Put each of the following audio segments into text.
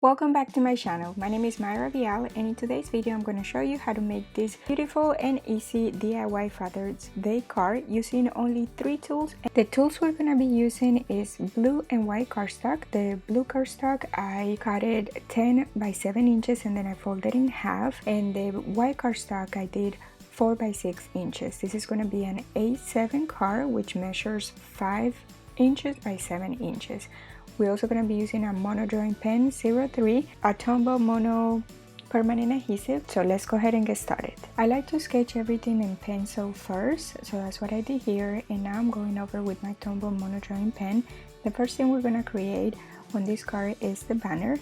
Welcome back to my channel. My name is Vial, and in today's video I'm going to show you how to make this beautiful and easy DIY Father's Day card using only 3 tools. The tools we're going to be using is blue and white cardstock. The blue cardstock I cut it 10 by 7 inches and then I folded in half, and the white cardstock I did 4 by 6 inches. This is going to be an A7 card which measures 5 inches by 7 inches. We're also going to be using a mono drawing pen 03, a Tombow mono permanent adhesive. So let's go ahead and get started. I like to sketch everything in pencil first, so that's what I did here, and now I'm going over with my Tombow mono drawing pen. The first thing we're going to create on this card is the banner,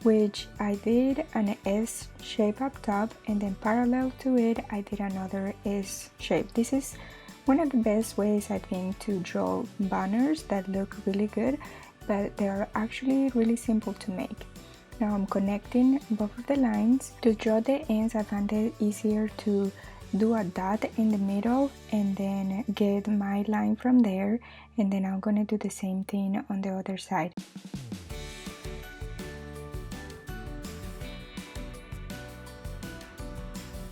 which I did an S shape up top, and then parallel to it I did another S shape. This is one of the best ways I think to draw banners that look really good, but they are actually really simple to make. Now I'm connecting both of the lines. To draw the ends, I found it easier to do a dot in the middle and then get my line from there, and then I'm gonna do the same thing on the other side.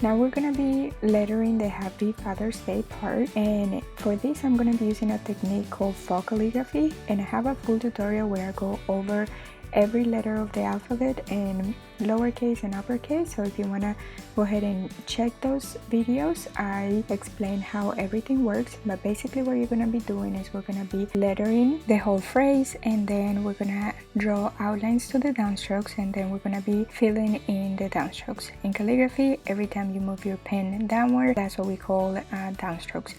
Now we're gonna be lettering the Happy Father's Day part, and for this I'm gonna be using a technique called Faux calligraphy, and I have a full tutorial where I go over every letter of the alphabet in lowercase and uppercase. So if you wanna go ahead and check those videos, I explain how everything works. But basically what you're gonna be doing is we're gonna be lettering the whole phrase, and then we're gonna draw outlines to the downstrokes, and then we're gonna be filling in the downstrokes. In calligraphy, every time you move your pen downward, that's what we call downstrokes.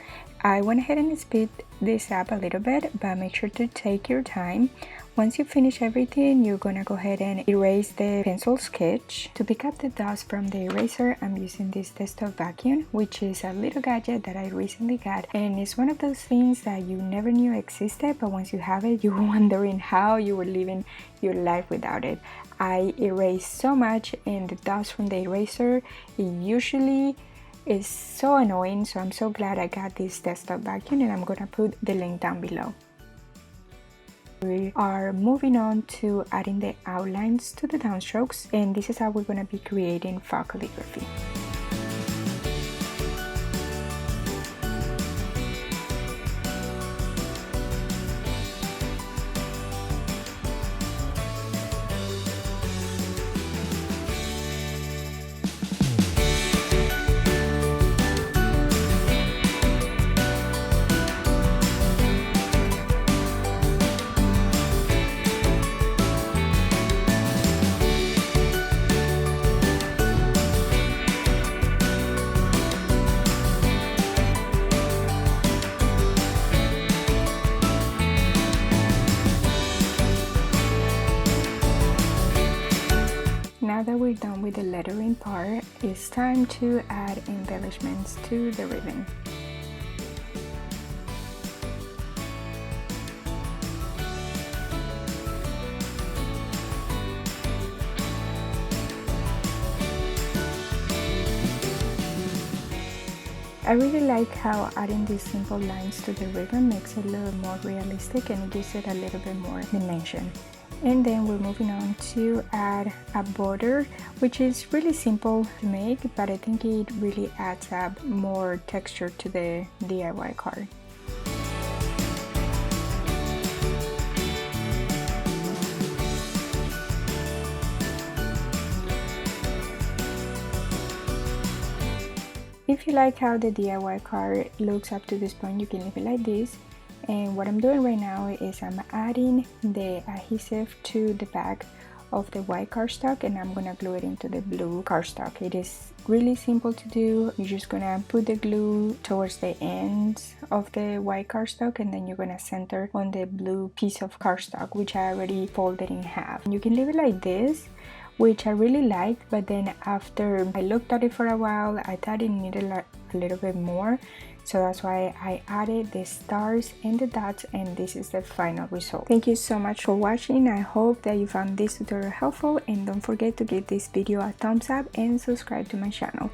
I went ahead and speed this up a little bit, but make sure to take your time. Once you finish everything, you're gonna go ahead and erase the pencil sketch. To pick up the dust from the eraser, I'm using this desktop vacuum, which is a little gadget that I recently got, and it's one of those things that you never knew existed, but once you have it, you're wondering how you were living your life without it. I erased so much, and the dust from the eraser, it usually is so annoying, so I'm so glad I got this desktop vacuum, and I'm gonna put the link down below. We are moving on to adding the outlines to the downstrokes, and this is how we're going to be creating Faux calligraphy. Now that we're done with the lettering part, it's time to add embellishments to the ribbon. I really like how adding these simple lines to the ribbon makes it a little more realistic, and it gives it a little bit more dimension. And then we're moving on to add a border, which is really simple to make, but I think it really adds up more texture to the DIY card. If you like how the DIY card looks up to this point, you can leave it like this. And what I'm doing right now is I'm adding the adhesive to the back of the white cardstock, and I'm gonna glue it into the blue cardstock. It is really simple to do. You're just gonna put the glue towards the ends of the white cardstock, and then you're gonna center on the blue piece of cardstock, which I already folded in half. You can leave it like this, which I really liked, but then after I looked at it for a while, I thought it needed a little bit more. So that's why I added the stars and the dots, and this is the final result. Thank you so much for watching. I hope that you found this tutorial helpful, and don't forget to give this video a thumbs up and subscribe to my channel.